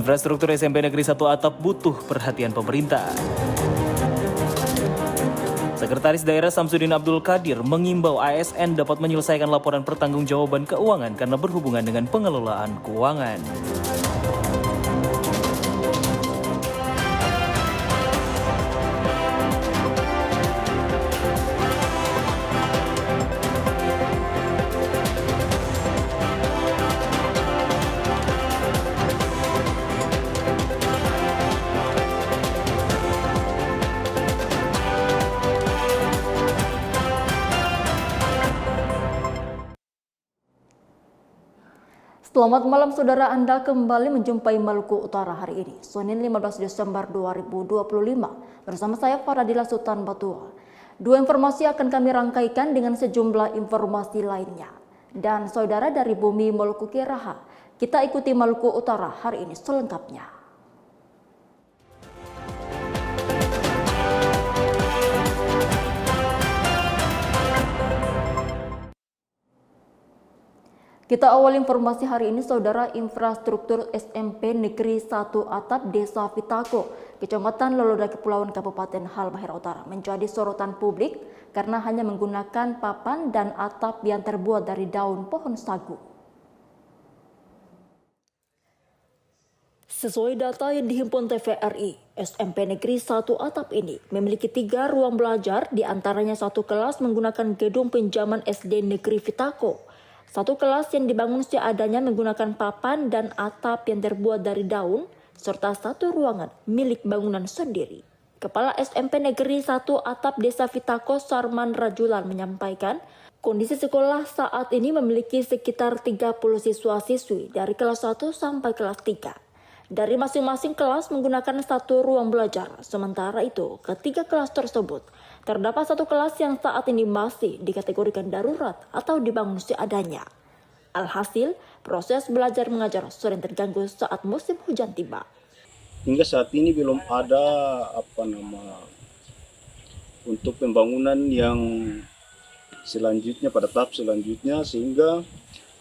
Infrastruktur SMP Negeri 1 Atap butuh perhatian pemerintah. Sekretaris Daerah Samsudin Abdul Qadir mengimbau ASN dapat menyelesaikan laporan pertanggungjawaban keuangan karena berhubungan dengan pengelolaan keuangan. Selamat malam saudara, Anda kembali menjumpai Maluku Utara hari ini, Senin 15 Desember 2025. Bersama saya Faradila Sultan Batua. Dua informasi akan kami rangkaikan dengan sejumlah informasi lainnya. Dan saudara dari bumi Maluku Kiraha, kita ikuti Maluku Utara hari ini selengkapnya. Kita awal informasi hari ini, saudara. Infrastruktur SMP Negeri 1 Atap Desa Vitako, Kecamatan Loloda, Kepulauan Kabupaten Halmahera Utara menjadi sorotan publik karena hanya menggunakan papan dan atap yang terbuat dari daun pohon sagu. Sesuai data yang dihimpun TVRI, SMP Negeri 1 Atap ini memiliki 3 ruang belajar, diantaranya satu kelas menggunakan gedung pinjaman SD Negeri Vitako. Satu kelas yang dibangun seadanya menggunakan papan dan atap yang terbuat dari daun, serta satu ruangan milik bangunan sendiri. Kepala SMP Negeri 1 Atap Desa Vitako, Sarman Rajulan, menyampaikan kondisi sekolah saat ini memiliki sekitar 30 siswa-siswi dari kelas 1 sampai kelas 3. Dari masing-masing kelas menggunakan satu ruang belajar. Sementara itu, ketiga kelas tersebut terdapat satu kelas yang saat ini masih dikategorikan darurat atau dibangun seadanya. Alhasil, proses belajar mengajar sering terganggu saat musim hujan tiba. Hingga saat ini belum ada untuk pembangunan yang selanjutnya pada tahap selanjutnya, sehingga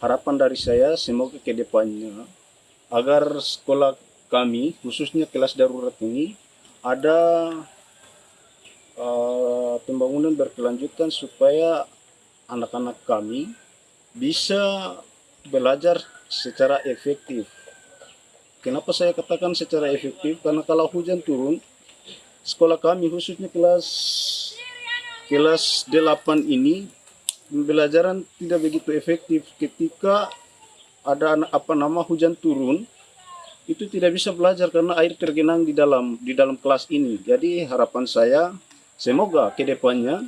harapan dari saya semoga ke depannya agar sekolah kami khususnya kelas darurat ini ada pembangunan berkelanjutan supaya anak-anak kami bisa belajar secara efektif. Kenapa saya katakan secara efektif? Karena kalau hujan turun, sekolah kami khususnya kelas 8 ini pembelajaran tidak begitu efektif. Ketika ada hujan turun, itu tidak bisa belajar karena air tergenang di dalam kelas ini. Jadi harapan saya semoga ke depannya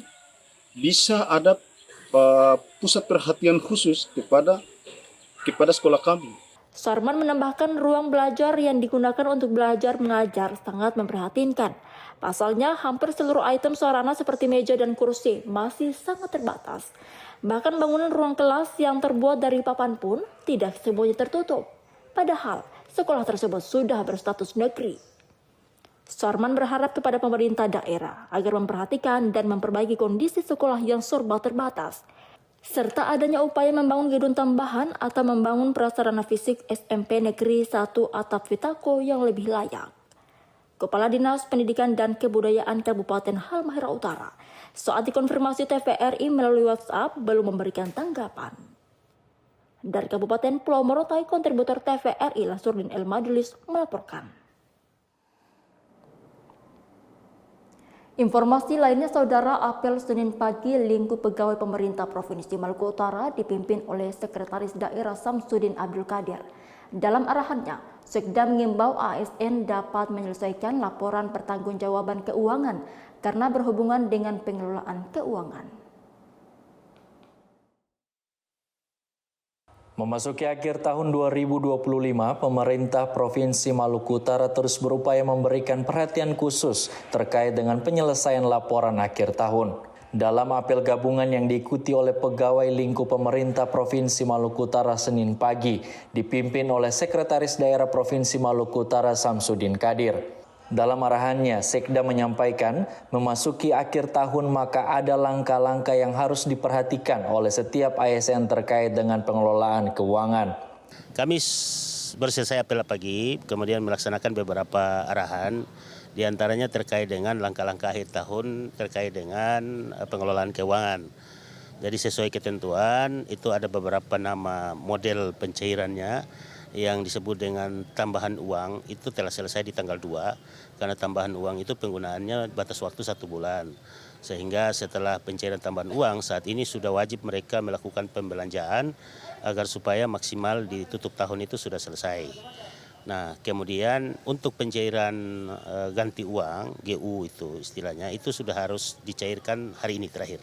bisa ada pusat perhatian khusus kepada sekolah kami. Sarman menambahkan ruang belajar yang digunakan untuk belajar mengajar sangat memprihatinkan. Pasalnya hampir seluruh item sarana seperti meja dan kursi masih sangat terbatas. Bahkan bangunan ruang kelas yang terbuat dari papan pun tidak semuanya tertutup. Padahal sekolah tersebut sudah berstatus negeri. Sarman berharap kepada pemerintah daerah agar memperhatikan dan memperbaiki kondisi sekolah yang serba terbatas, serta adanya upaya membangun gedung tambahan atau membangun prasarana fisik SMP Negeri 1 Atap Vitako yang lebih layak. Kepala Dinas Pendidikan dan Kebudayaan Kabupaten Halmahera Utara saat dikonfirmasi TVRI melalui WhatsApp belum memberikan tanggapan. Dari Kabupaten Pulau Morotai, kontributor TVRI Lasurdin El Madlis melaporkan. Informasi lainnya, saudara, apel Senin pagi lingkup pegawai pemerintah Provinsi Maluku Utara dipimpin oleh Sekretaris Daerah Samsudin Abdul Qadir. Dalam arahannya, Sekda mengimbau ASN dapat menyelesaikan laporan pertanggungjawaban keuangan karena berhubungan dengan pengelolaan keuangan. Memasuki akhir tahun 2025, pemerintah Provinsi Maluku Utara terus berupaya memberikan perhatian khusus terkait dengan penyelesaian laporan akhir tahun. Dalam apel gabungan yang diikuti oleh pegawai lingkup pemerintah Provinsi Maluku Utara Senin pagi, dipimpin oleh Sekretaris Daerah Provinsi Maluku Utara Samsudin Qadir. Dalam arahannya, Sekda menyampaikan memasuki akhir tahun maka ada langkah-langkah yang harus diperhatikan oleh setiap ASN terkait dengan pengelolaan keuangan. Kami baru selesai apel pagi, kemudian melaksanakan beberapa arahan, diantaranya terkait dengan langkah-langkah akhir tahun terkait dengan pengelolaan keuangan. Jadi sesuai ketentuan itu ada beberapa nama model pencairannya yang disebut dengan tambahan uang itu telah selesai di tanggal 2 karena tambahan uang itu penggunaannya batas waktu 1 bulan. Sehingga setelah pencairan tambahan uang saat ini sudah wajib mereka melakukan pembelanjaan agar supaya maksimal di tutup tahun itu sudah selesai. Nah kemudian untuk pencairan ganti uang GU itu istilahnya itu sudah harus dicairkan hari ini terakhir.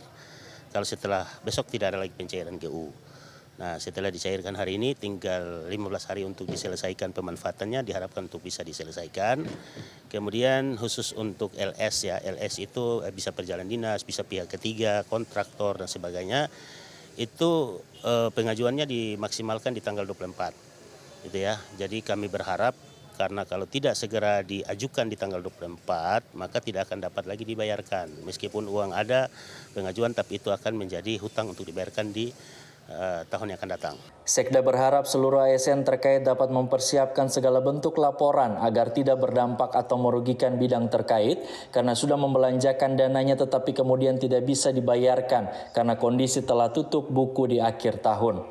Kalau setelah besok tidak ada lagi pencairan GU. Nah setelah dicairkan hari ini tinggal 15 hari untuk diselesaikan pemanfaatannya, diharapkan untuk bisa diselesaikan. Kemudian khusus untuk LS ya, LS itu bisa perjalanan dinas, bisa pihak ketiga, kontraktor dan sebagainya. Itu pengajuannya dimaksimalkan di tanggal 24. Gitu ya. Jadi kami berharap karena kalau tidak segera diajukan di tanggal 24, maka tidak akan dapat lagi dibayarkan. Meskipun uang ada pengajuan, tapi itu akan menjadi hutang untuk dibayarkan di tahun yang akan datang. Sekda berharap seluruh ASN terkait dapat mempersiapkan segala bentuk laporan agar tidak berdampak atau merugikan bidang terkait karena sudah membelanjakan dananya tetapi kemudian tidak bisa dibayarkan karena kondisi telah tutup buku di akhir tahun.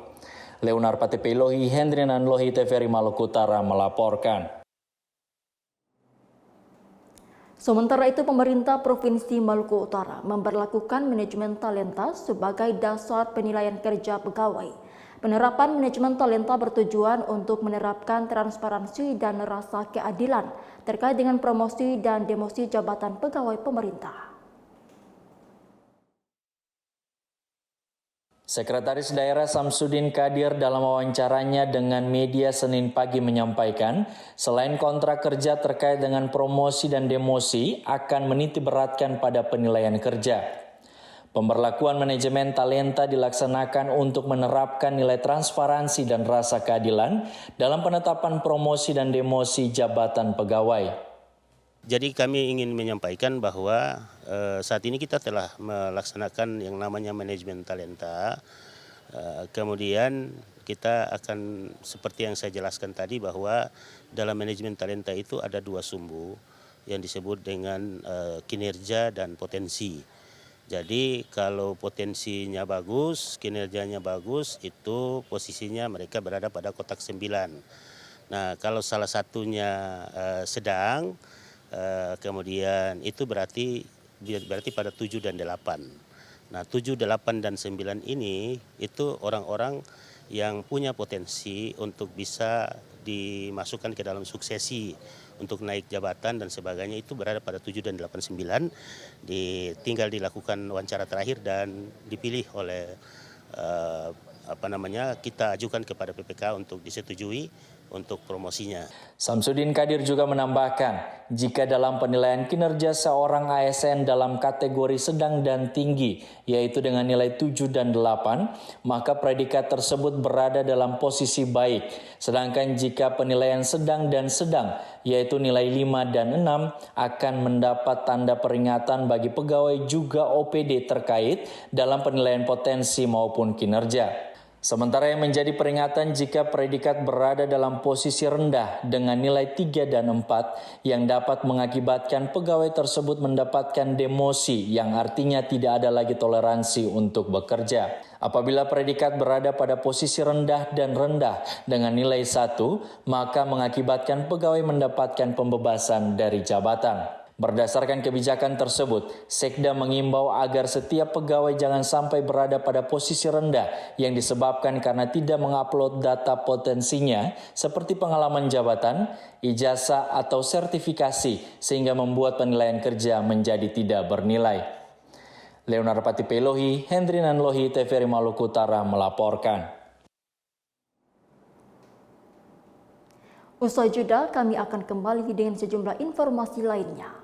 Leonar Patepelohi, Hendri Nanlohi, TVRI Maluku Utara melaporkan. Sementara itu, pemerintah Provinsi Maluku Utara memberlakukan manajemen talenta sebagai dasar penilaian kerja pegawai. Penerapan manajemen talenta bertujuan untuk menerapkan transparansi dan rasa keadilan terkait dengan promosi dan demosi jabatan pegawai pemerintah. Sekretaris Daerah Samsudin Kadir dalam wawancaranya dengan media Senin pagi menyampaikan, selain kontrak kerja terkait dengan promosi dan demosi akan menitikberatkan pada penilaian kerja. Pemberlakuan manajemen talenta dilaksanakan untuk menerapkan nilai transparansi dan rasa keadilan dalam penetapan promosi dan demosi jabatan pegawai. Jadi kami ingin menyampaikan bahwa saat ini kita telah melaksanakan yang namanya manajemen talenta. Kemudian kita akan seperti yang saya jelaskan tadi bahwa dalam manajemen talenta itu ada 2 sumbu yang disebut dengan kinerja dan potensi. Jadi kalau potensinya bagus, kinerjanya bagus, itu posisinya mereka berada pada kotak 9. Nah kalau salah satunya sedang, kemudian itu berarti pada 7 dan 8. Nah 7, 8 dan 9 ini itu orang-orang yang punya potensi untuk bisa dimasukkan ke dalam suksesi untuk naik jabatan dan sebagainya itu berada pada 7 dan 8, 9. Tinggal dilakukan wawancara terakhir dan dipilih oleh kita ajukan kepada PPK untuk disetujui untuk promosinya. Samsudin Kadir juga menambahkan, jika dalam penilaian kinerja seorang ASN dalam kategori sedang dan tinggi, yaitu dengan nilai 7 dan 8, maka predikat tersebut berada dalam posisi baik. Sedangkan jika penilaian sedang dan sedang, yaitu nilai 5 dan 6, akan mendapat tanda peringatan bagi pegawai juga OPD terkait dalam penilaian potensi maupun kinerja. Sementara yang menjadi peringatan jika predikat berada dalam posisi rendah dengan nilai 3 dan 4 yang dapat mengakibatkan pegawai tersebut mendapatkan demosi yang artinya tidak ada lagi toleransi untuk bekerja. Apabila predikat berada pada posisi rendah dan rendah dengan nilai 1, maka mengakibatkan pegawai mendapatkan pembebasan dari jabatan. Berdasarkan kebijakan tersebut, Sekda mengimbau agar setiap pegawai jangan sampai berada pada posisi rendah yang disebabkan karena tidak mengupload data potensinya seperti pengalaman jabatan, ijazah atau sertifikasi sehingga membuat penilaian kerja menjadi tidak bernilai. Leonar Patepelohi, Hendri Nanlohi, TVRI Maluku Utara melaporkan. Usai jeda, kami akan kembali dengan sejumlah informasi lainnya.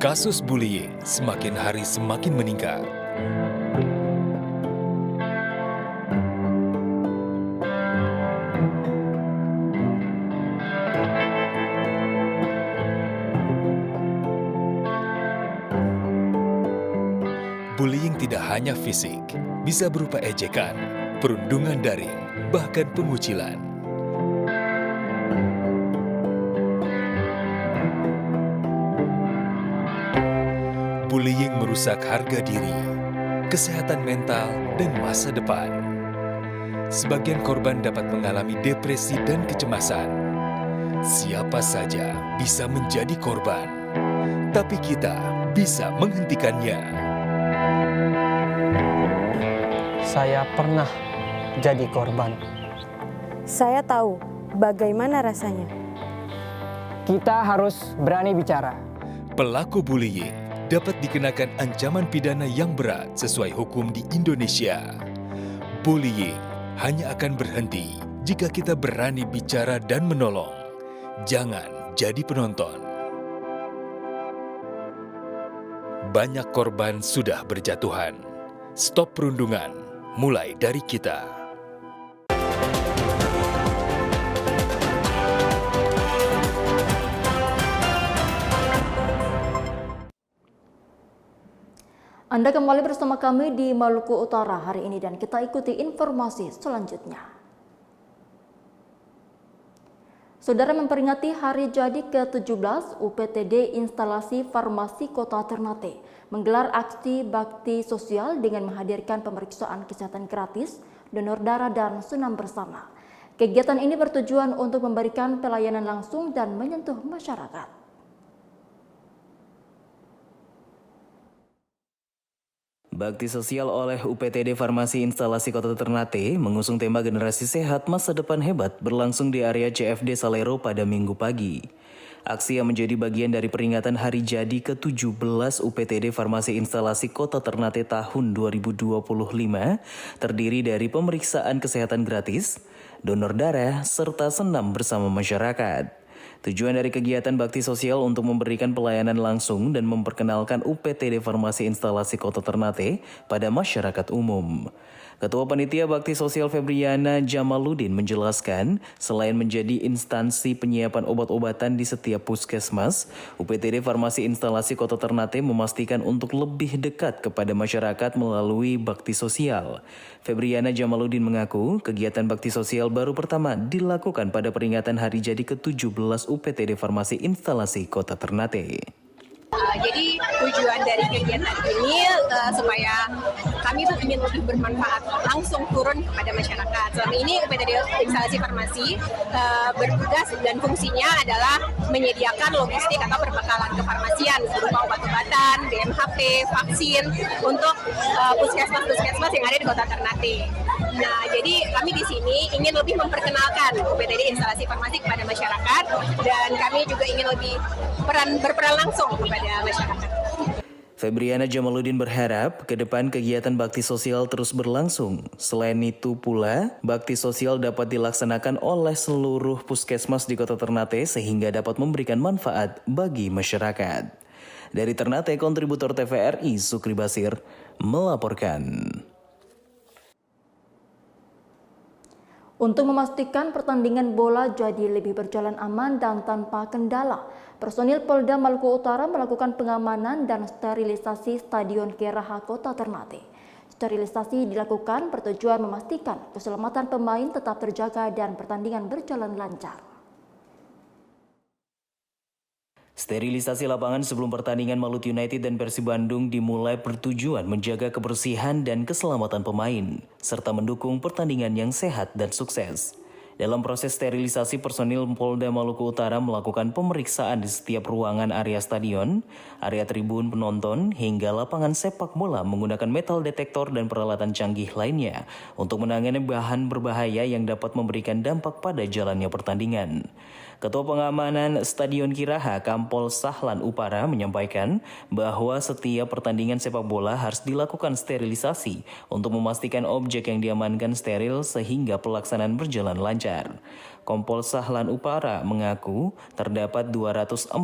Kasus bullying semakin hari semakin meningkat. Bullying tidak hanya fisik, bisa berupa ejekan, perundungan daring, bahkan pengucilan. Bullying merusak harga diri, kesehatan mental, dan masa depan. Sebagian korban dapat mengalami depresi dan kecemasan. Siapa saja bisa menjadi korban, tapi kita bisa menghentikannya. Saya pernah jadi korban. Saya tahu bagaimana rasanya. Kita harus berani bicara. Pelaku bullying dapat dikenakan ancaman pidana yang berat sesuai hukum di Indonesia. Bullying hanya akan berhenti jika kita berani bicara dan menolong. Jangan jadi penonton. Banyak korban sudah berjatuhan. Stop perundungan, mulai dari kita. Anda kembali bersama kami di Maluku Utara hari ini dan kita ikuti informasi selanjutnya. Saudara, memperingati hari jadi ke-17 UPTD Instalasi Farmasi Kota Ternate menggelar aksi bakti sosial dengan menghadirkan pemeriksaan kesehatan gratis, donor darah dan senam bersama. Kegiatan ini bertujuan untuk memberikan pelayanan langsung dan menyentuh masyarakat. Bakti sosial oleh UPTD Farmasi Instalasi Kota Ternate mengusung tema Generasi Sehat Masa Depan Hebat berlangsung di area CFD Salero pada Minggu pagi. Aksi yang menjadi bagian dari peringatan hari jadi ke-17 UPTD Farmasi Instalasi Kota Ternate tahun 2025 terdiri dari pemeriksaan kesehatan gratis, donor darah, serta senam bersama masyarakat. Tujuan dari kegiatan bakti sosial untuk memberikan pelayanan langsung dan memperkenalkan UPTD Farmasi Instalasi Kota Ternate pada masyarakat umum. Ketua Panitia Bakti Sosial Febriana Jamaluddin menjelaskan, selain menjadi instansi penyiapan obat-obatan di setiap puskesmas, UPTD Farmasi Instalasi Kota Ternate memastikan untuk lebih dekat kepada masyarakat melalui bakti sosial. Febriana Jamaluddin mengaku, kegiatan bakti sosial baru pertama dilakukan pada peringatan hari jadi ke-17 UPTD Farmasi Instalasi Kota Ternate. Jadi tujuan dari kegiatan ini supaya kami tuh ingin lebih bermanfaat, langsung turun kepada masyarakat. Selama ini UPTD Instalasi Farmasi bertugas dan fungsinya adalah menyediakan logistik atau perbekalan kefarmasian berupa obat-obatan, DMHP, vaksin untuk puskesmas-puskesmas yang ada di Kota Ternate. Nah, jadi kami di sini ingin lebih memperkenalkan UPTD Instalasi Farmasi kepada masyarakat dan kami juga ingin lebih berperan langsung kepada masyarakat. Febriana Jamaluddin berharap ke depan kegiatan bakti sosial terus berlangsung. Selain itu pula, bakti sosial dapat dilaksanakan oleh seluruh puskesmas di Kota Ternate sehingga dapat memberikan manfaat bagi masyarakat. Dari Ternate, kontributor TVRI Sukri Basir melaporkan. Untuk memastikan pertandingan bola jadi lebih berjalan aman dan tanpa kendala, personil Polda Maluku Utara melakukan pengamanan dan sterilisasi Stadion Geraha Kota Ternate. Sterilisasi dilakukan bertujuan memastikan keselamatan pemain tetap terjaga dan pertandingan berjalan lancar. Sterilisasi lapangan sebelum pertandingan Malut United dan Persib Bandung dimulai bertujuan menjaga kebersihan dan keselamatan pemain, serta mendukung pertandingan yang sehat dan sukses. Dalam proses sterilisasi, personil Polda Maluku Utara melakukan pemeriksaan di setiap ruangan area stadion, area tribun penonton, hingga lapangan sepak bola menggunakan metal detektor dan peralatan canggih lainnya untuk menangani bahan berbahaya yang dapat memberikan dampak pada jalannya pertandingan. Ketua Pengamanan Stadion Geraha Kompol Sahlan Upara menyampaikan bahwa setiap pertandingan sepak bola harus dilakukan sterilisasi untuk memastikan objek yang diamankan steril sehingga pelaksanaan berjalan lancar. Kompol Sahlan Upara mengaku terdapat 240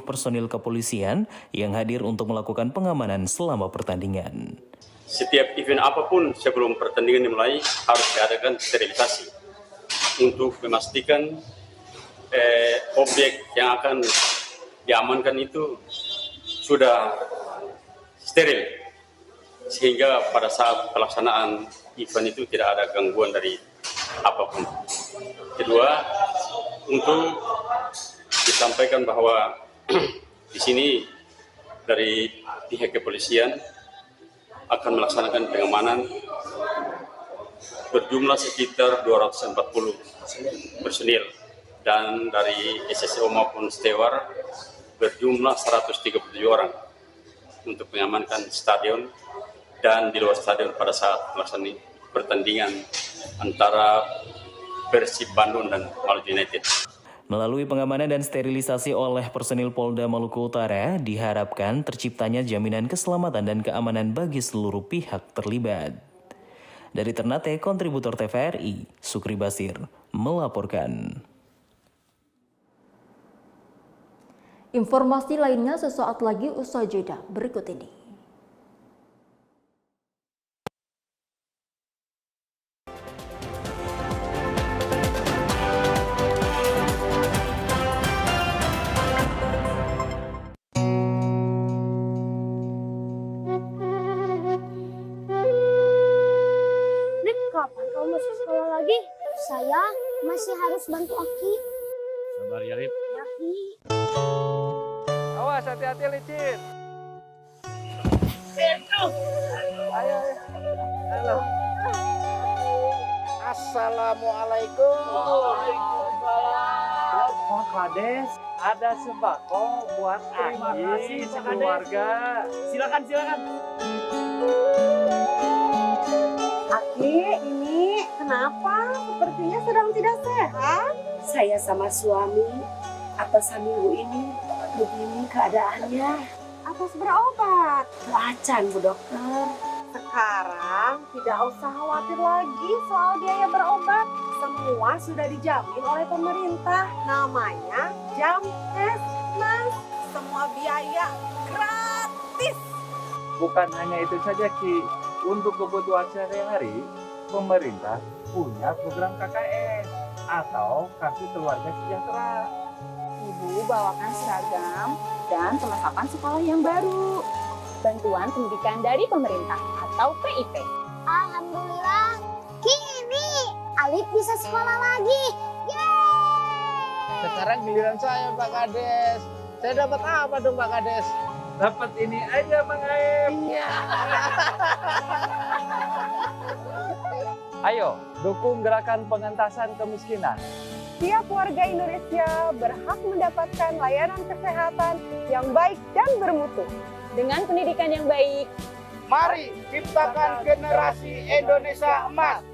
personil kepolisian yang hadir untuk melakukan pengamanan selama pertandingan. Setiap event apapun sebelum pertandingan dimulai harus diadakan sterilisasi untuk memastikan objek yang akan diamankan itu sudah steril sehingga pada saat pelaksanaan event itu tidak ada gangguan dari apapun. Kedua, untuk disampaikan bahwa di sini dari pihak kepolisian akan melaksanakan pengamanan berjumlah sekitar 240 personil, dan dari SSO maupun Stewar berjumlah 137 orang untuk mengamankan stadion dan di luar stadion pada saat melaksanakan pertandingan antara Persib Bandung dan Maluku United. Melalui pengamanan dan sterilisasi oleh personil Polda Maluku Utara, diharapkan terciptanya jaminan keselamatan dan keamanan bagi seluruh pihak terlibat. Dari Ternate, kontributor TVRI, Sukri Basir, melaporkan. Informasi lainnya sesaat lagi usai jeda berikut ini. Kapan kamu masuk sekolah lagi? Saya masih harus bantu Aki. Sabar ya, Rip. Ya, Ki. Awas, hati-hati licin. Ayo. Halo. Assalamualaikum. Waalaikumsalam. Pak Kades, ada sembako buat Aki sekeluarga. Silakan. Aki, ini kenapa? Sepertinya sedang tidak sehat. Saya sama suami atas minggu ini begini keadaannya. Atas berobat? Belacan, Bu Dokter. Sekarang tidak usah khawatir lagi soal biaya berobat. Semua sudah dijamin oleh pemerintah. Namanya Jamkesmas. Semua biaya gratis. Bukan hanya itu saja, Ki. Untuk kebutuhan sehari-hari, pemerintah punya program KKS atau Kartu Keluarga Sejahtera. Ibu bawakan seragam dan perlengkapan sekolah yang baru. Bantuan pendidikan dari pemerintah atau PIP. Alhamdulillah, kini Alif bisa sekolah lagi. Yeay! Sekarang giliran saya, Pak Kades. Saya dapat apa dong, Pak Kades? Dapat ini aja, Mang Aep. Iya. Ayo, dukung gerakan pengentasan kemiskinan. Tiap warga Indonesia berhak mendapatkan layanan kesehatan yang baik dan bermutu. Dengan pendidikan yang baik, mari ciptakan generasi Indonesia emas.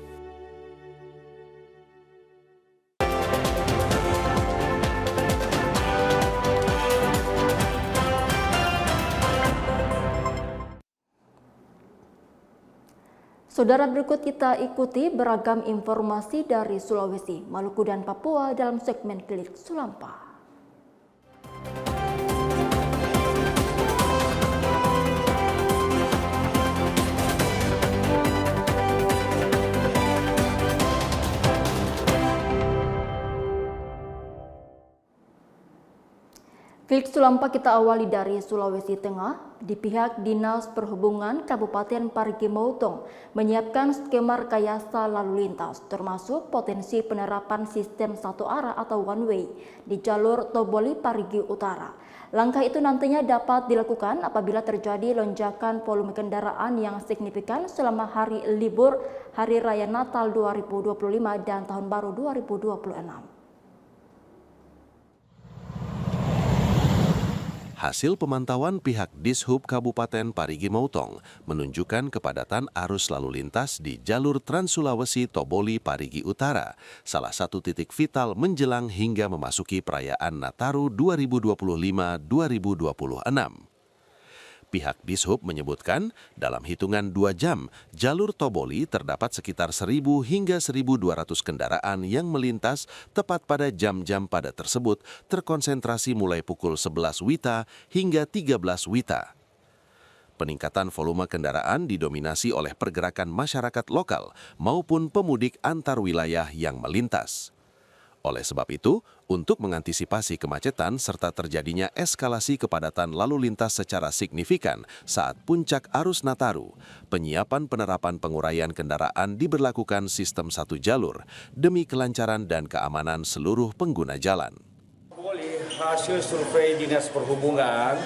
Saudara, berikut kita ikuti beragam informasi dari Sulawesi, Maluku, dan Papua dalam segmen Klik Sulampa. Klik Sulampa kita awali dari Sulawesi Tengah. Di pihak Dinas Perhubungan Kabupaten Parigi Motong menyiapkan skema rekayasa lalu lintas, termasuk potensi penerapan sistem satu arah atau one way di jalur Toboli Parigi Utara. Langkah itu nantinya dapat dilakukan apabila terjadi lonjakan volume kendaraan yang signifikan selama hari libur Hari Raya Natal 2025 dan Tahun Baru 2026. Hasil pemantauan pihak Dishub Kabupaten Parigi Motong menunjukkan kepadatan arus lalu lintas di jalur Trans Sulawesi Toboli Parigi Utara, salah satu titik vital menjelang hingga memasuki perayaan Nataru 2025-2026. Pihak Dishub menyebutkan dalam hitungan 2 jam, jalur Toboli terdapat sekitar 1.000 hingga 1.200 kendaraan yang melintas tepat pada jam-jam padat tersebut terkonsentrasi mulai pukul 11 WITA hingga 13 WITA. Peningkatan volume kendaraan didominasi oleh pergerakan masyarakat lokal maupun pemudik antar wilayah yang melintas. Oleh sebab itu, untuk mengantisipasi kemacetan serta terjadinya eskalasi kepadatan lalu lintas secara signifikan saat puncak arus Nataru, penyiapan penerapan penguraian kendaraan diberlakukan sistem satu jalur demi kelancaran dan keamanan seluruh pengguna jalan. Hasil survei Dinas Perhubungan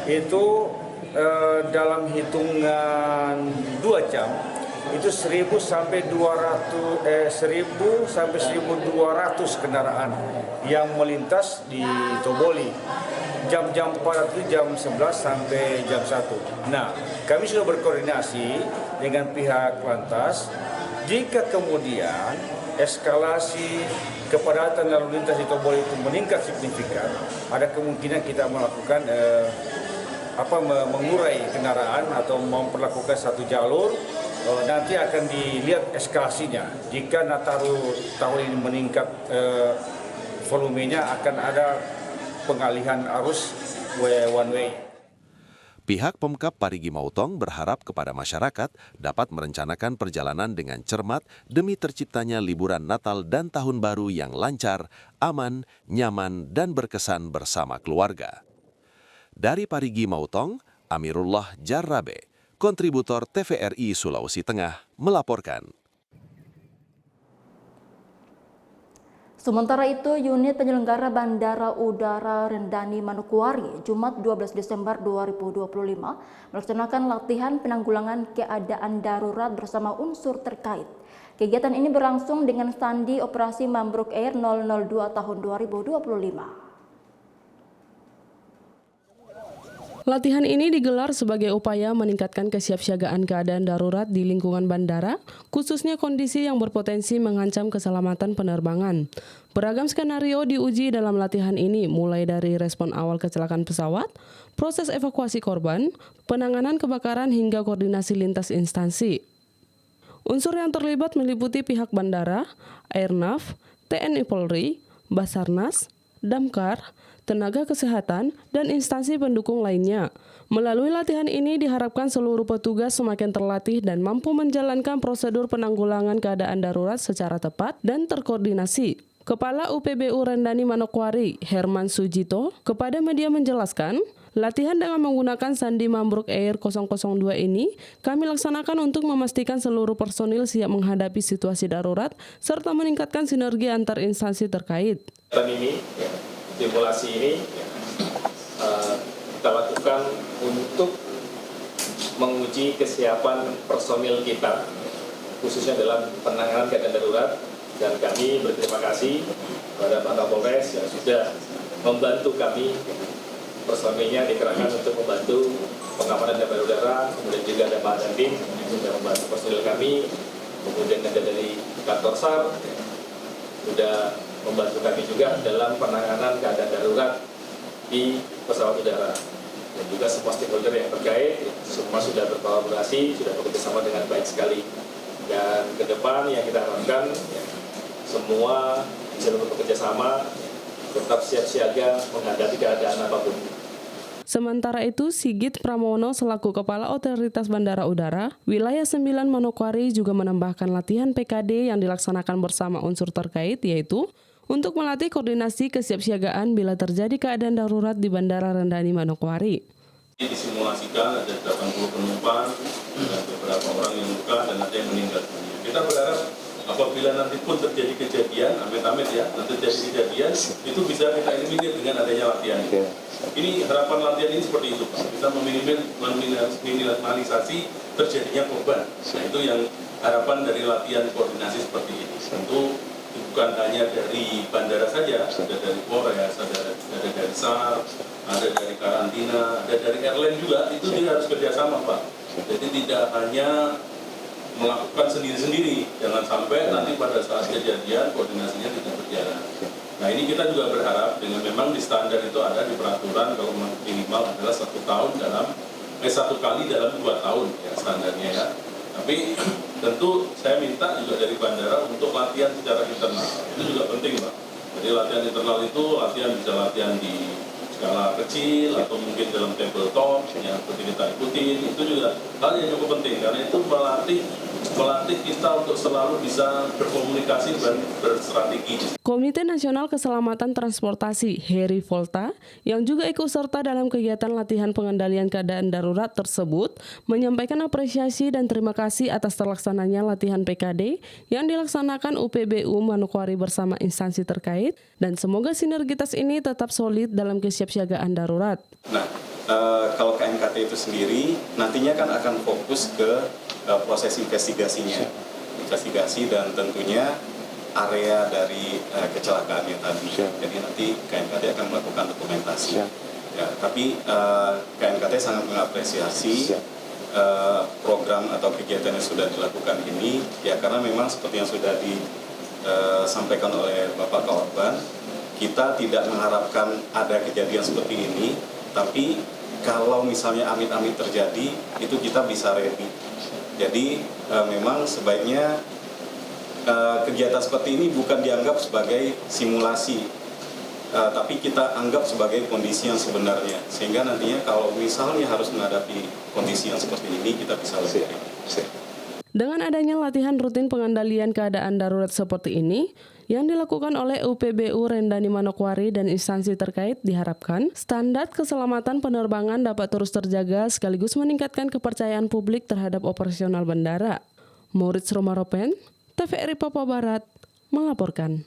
itu dalam hitungan 2 jam itu 1.000 sampai 1.200 kendaraan yang melintas di Toboli. Jam-jam padat itu jam 11 sampai jam 1. Nah, kami sudah berkoordinasi dengan pihak Lantas. Jika kemudian eskalasi kepadatan lalu lintas di Toboli itu meningkat signifikan, ada kemungkinan kita melakukan mengurai kendaraan atau memperlakukan satu jalur. Nanti akan dilihat eskalasinya. Jika Nataru tahun ini meningkat volumenya, akan ada pengalihan arus one way. Pihak Pemkab Parigi Mautong berharap kepada masyarakat dapat merencanakan perjalanan dengan cermat demi terciptanya liburan Natal dan Tahun Baru yang lancar, aman, nyaman, dan berkesan bersama keluarga. Dari Parigi Mautong, Amirullah Jarrabe, kontributor TVRI Sulawesi Tengah, melaporkan. Sementara itu, unit penyelenggara Bandara Udara Rendani Manokwari, Jumat 12 Desember 2025, melaksanakan latihan penanggulangan keadaan darurat bersama unsur terkait. Kegiatan ini berlangsung dengan standi operasi Mambruk Air 002 tahun 2025. Latihan ini digelar sebagai upaya meningkatkan kesiapsiagaan keadaan darurat di lingkungan bandara, khususnya kondisi yang berpotensi mengancam keselamatan penerbangan. Beragam skenario diuji dalam latihan ini, mulai dari respon awal kecelakaan pesawat, proses evakuasi korban, penanganan kebakaran hingga koordinasi lintas instansi. Unsur yang terlibat meliputi pihak bandara, Airnav, TNI Polri, Basarnas, Damkar, tenaga kesehatan, dan instansi pendukung lainnya. Melalui latihan ini diharapkan seluruh petugas semakin terlatih dan mampu menjalankan prosedur penanggulangan keadaan darurat secara tepat dan terkoordinasi. Kepala UPBU Rendani Manokwari, Herman Sujito, kepada media menjelaskan, latihan dengan menggunakan sandi Mambruk Air 002 ini kami laksanakan untuk memastikan seluruh personil siap menghadapi situasi darurat serta meningkatkan sinergi antar instansi terkait. Simulasi ini kita lakukan untuk menguji kesiapan personil kita, khususnya dalam penanganan keadaan darurat, dan kami berterima kasih kepada Pak Kapolres yang sudah membantu kami, personilnya dikerahkan untuk membantu pengamanan bandara udara, kemudian juga ada Pak Dandim yang sudah membantu personil kami, kemudian ada dari kantor SAR, sudah membantu kami juga dalam penanganan keadaan darurat di pesawat udara, dan juga semua stakeholder yang terkait semua sudah berkolaborasi, sudah bekerjasama dengan baik sekali, dan ke depan yang kita harapkan semua bisa bekerja sama, tetap siap siaga menghadapi keadaan apapun. Sementara itu, Sigit Pramono selaku Kepala Otoritas Bandara Udara, Wilayah 9 Manokwari juga menambahkan latihan PKD yang dilaksanakan bersama unsur terkait, yaitu untuk melatih koordinasi kesiapsiagaan bila terjadi keadaan darurat di Bandara Rendani Manokwari. Disimulasikan ada 80 penumpang, dan beberapa orang yang luka dan ada yang meninggal dunia. Kita berharap apabila nanti pun terjadi kejadian, amit-amit ya, nanti terjadi kejadian, itu bisa kita eliminir dengan adanya latihan. Ini harapan latihan ini seperti itu Pak, kita meminimalisasi terjadinya korban. Nah itu yang harapan dari latihan koordinasi seperti ini. Tentu bukan hanya dari bandara saja, ada dari Polres, ada dari SAR, ada dari karantina, ada dari airline juga, itu dia harus kerjasama Pak. Jadi tidak hanya melakukan sendiri-sendiri, jangan sampai nanti pada saat kejadian koordinasinya tidak berjalan. Nah ini kita juga berharap dengan memang di standar itu ada di peraturan kalau minimal adalah 1 tahun dalam 1 kali dalam 2 tahun ya standarnya ya. Tapi tentu saya minta juga dari bandara untuk latihan secara internal, itu juga penting Pak. Jadi latihan internal itu latihan bisa latihan di skala kecil atau mungkin dalam tabletop yang seperti kita ikutin, itu juga hal yang cukup penting karena itu melatih melatih kita untuk selalu bisa berkomunikasi dan berstrategi. Komite Nasional Keselamatan Transportasi Heri Volta yang juga ikut serta dalam kegiatan latihan pengendalian keadaan darurat tersebut menyampaikan apresiasi dan terima kasih atas terlaksananya latihan PKD yang dilaksanakan UPBU Manokwari bersama instansi terkait dan semoga sinergitas ini tetap solid dalam kesiapsiagaan darurat. Nah, kalau KNKT itu sendiri nantinya kan akan fokus ke proses investigasi dan tentunya area dari kecelakaannya tadi. Jadi nanti KNKT akan melakukan dokumentasi. Ya, tapi KNKT sangat mengapresiasi program atau kegiatan yang sudah dilakukan ini, ya karena memang seperti yang sudah disampaikan oleh Bapak Korban, kita tidak mengharapkan ada kejadian seperti ini, tapi kalau misalnya amit-amit terjadi, itu kita bisa ready. Jadi memang sebaiknya kegiatan seperti ini bukan dianggap sebagai simulasi, tapi kita anggap sebagai kondisi yang sebenarnya. Sehingga nantinya kalau misalnya harus menghadapi kondisi yang seperti ini, kita bisa lebih ready. Dengan adanya latihan rutin pengendalian keadaan darurat seperti ini, yang dilakukan oleh UPBU Rendani Manokwari dan instansi terkait diharapkan standar keselamatan penerbangan dapat terus terjaga sekaligus meningkatkan kepercayaan publik terhadap operasional bandara. Moritz Romaropen, TVRI Papua Barat, melaporkan.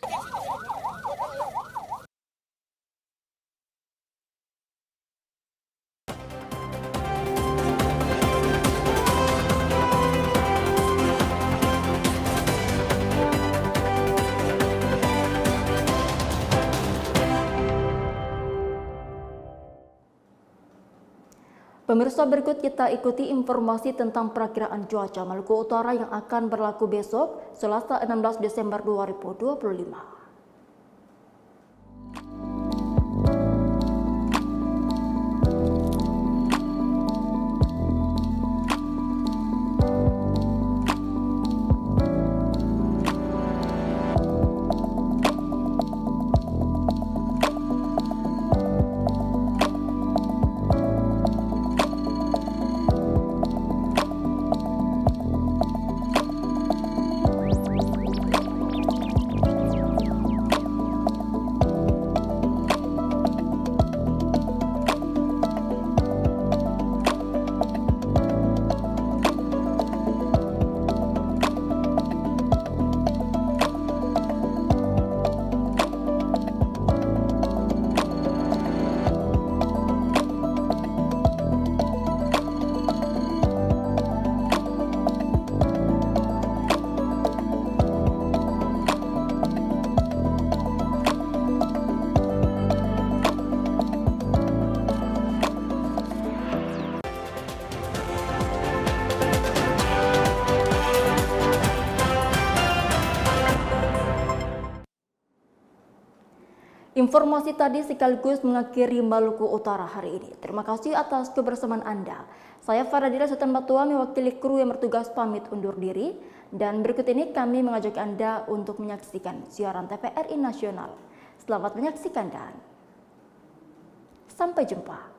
Pemirsa, berikut kita ikuti informasi tentang perakiraan cuaca Maluku Utara yang akan berlaku besok, Selasa 16 Desember 2025. Informasi tadi sekaligus mengakhiri Maluku Utara hari ini. Terima kasih atas kebersamaan Anda. Saya Faradila Sultan Batua mewakili kru yang bertugas pamit undur diri. Dan berikut ini kami mengajak Anda untuk menyaksikan siaran TVRI Nasional. Selamat menyaksikan dan sampai jumpa.